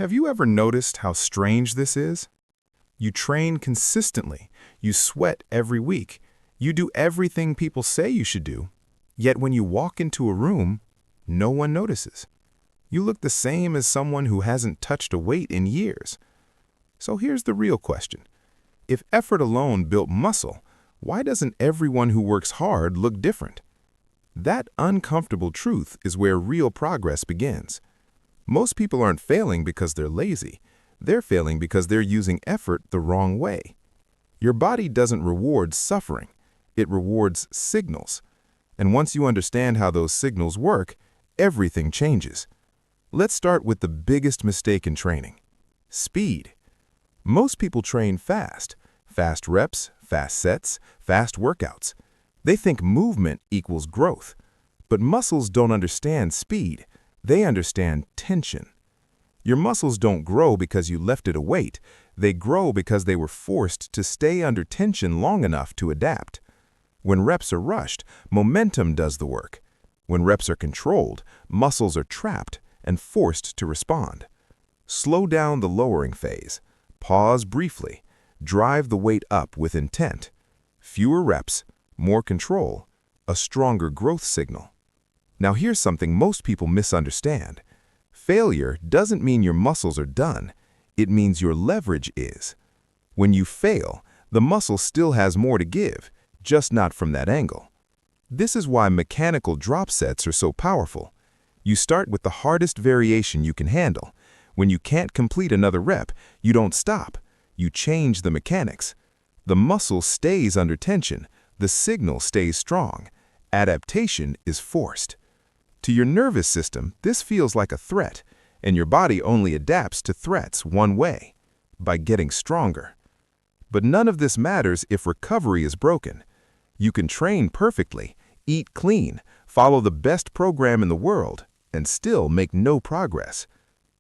Have you ever noticed how strange this is? You train consistently, you sweat every week, you do everything people say you should do, yet when you walk into a room, no one notices. You look the same as someone who hasn't touched a weight in years. So here's the real question. If effort alone built muscle, why doesn't everyone who works hard look different? That uncomfortable truth is where real progress begins. Most people aren't failing because they're lazy. They're failing because they're using effort the wrong way. Your body doesn't reward suffering. It rewards signals. And once you understand how those signals work, everything changes. Let's start with the biggest mistake in training: speed. Most people train fast. Fast reps, fast sets, fast workouts. They think movement equals growth. But muscles don't understand speed. They understand tension. Your muscles don't grow because you lifted a weight. They grow because they were forced to stay under tension long enough to adapt. When reps are rushed, momentum does the work. When reps are controlled, muscles are trapped and forced to respond. Slow down the lowering phase. Pause briefly. Drive the weight up with intent. Fewer reps, more control, a stronger growth signal. Now here's something most people misunderstand. Failure doesn't mean your muscles are done. It means your leverage is. When you fail, the muscle still has more to give, just not from that angle. This is why mechanical drop sets are so powerful. You start with the hardest variation you can handle. When you can't complete another rep, you don't stop. You change the mechanics. The muscle stays under tension. The signal stays strong. Adaptation is forced. To your nervous system, this feels like a threat, and your body only adapts to threats one way: by getting stronger. But none of this matters if recovery is broken. You can train perfectly, eat clean, follow the best program in the world, and still make no progress.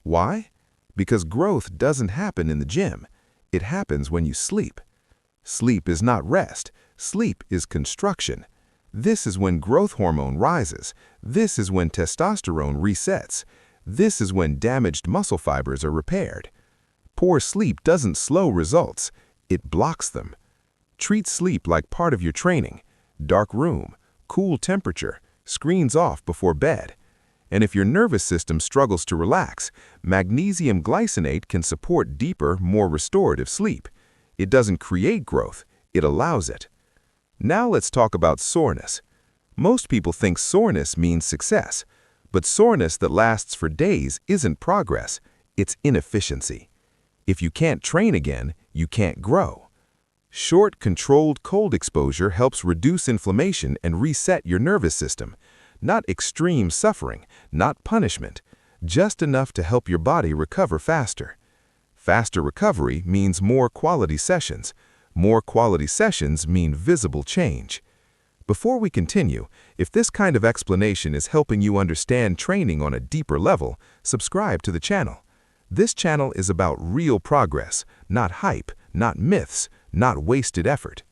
Why? Because growth doesn't happen in the gym. It happens when you sleep. Sleep is not rest. Sleep is construction. This is when growth hormone rises. This is when testosterone resets. This is when damaged muscle fibers are repaired. Poor sleep doesn't slow results. It blocks them. Treat sleep like part of your training. Dark room, cool temperature, screens off before bed. And if your nervous system struggles to relax, magnesium glycinate can support deeper, more restorative sleep. It doesn't create growth. It allows it. Now let's talk about soreness. Most people think soreness means success, but soreness that lasts for days isn't progress, it's inefficiency. If you can't train again, you can't grow. Short, controlled cold exposure helps reduce inflammation and reset your nervous system. Not extreme suffering, not punishment, just enough to help your body recover faster. Faster recovery means more quality sessions. More quality sessions mean visible change. Before we continue, if this kind of explanation is helping you understand training on a deeper level, subscribe to the channel. This channel is about real progress, not hype, not myths, not wasted effort.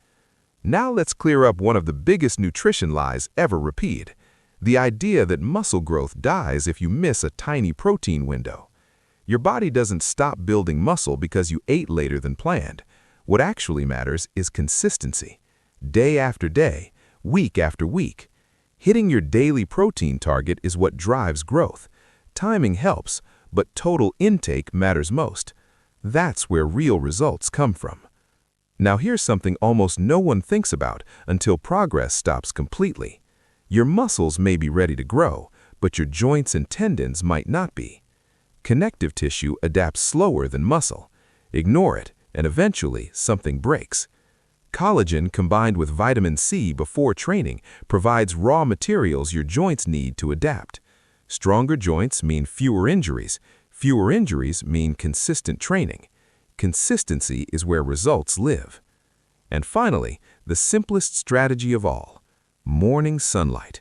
Now let's clear up one of the biggest nutrition lies ever repeated: the idea that muscle growth dies if you miss a tiny protein window. Your body doesn't stop building muscle because you ate later than planned. What actually matters is consistency. Day after day, week after week. Hitting your daily protein target is what drives growth. Timing helps, but total intake matters most. That's where real results come from. Now here's something almost no one thinks about until progress stops completely. Your muscles may be ready to grow, but your joints and tendons might not be. Connective tissue adapts slower than muscle. Ignore it, and eventually something breaks. Collagen combined with vitamin C before training provides raw materials your joints need to adapt. Stronger joints mean fewer injuries. Fewer injuries mean consistent training. Consistency is where results live. And finally, the simplest strategy of all: morning sunlight.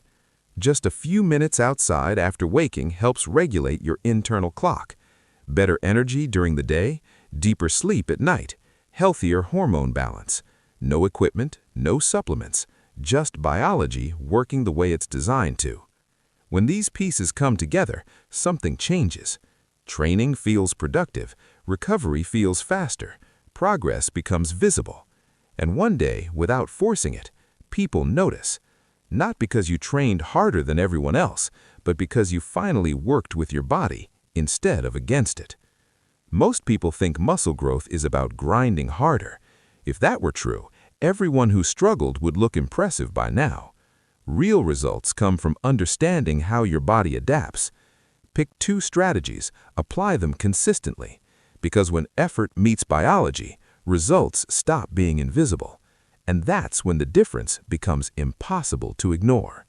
Just a few minutes outside after waking helps regulate your internal clock. Better energy during the day, deeper sleep at night, healthier hormone balance. No equipment, no supplements, just biology working the way it's designed to. When these pieces come together, something changes. Training feels productive, recovery feels faster, progress becomes visible. And one day, without forcing it, people notice. Not because you trained harder than everyone else, but because you finally worked with your body instead of against it. Most people think muscle growth is about grinding harder. If that were true, everyone who struggled would look impressive by now. Real results come from understanding how your body adapts. Pick 2 strategies, apply them consistently. Because when effort meets biology, results stop being invisible. And that's when the difference becomes impossible to ignore.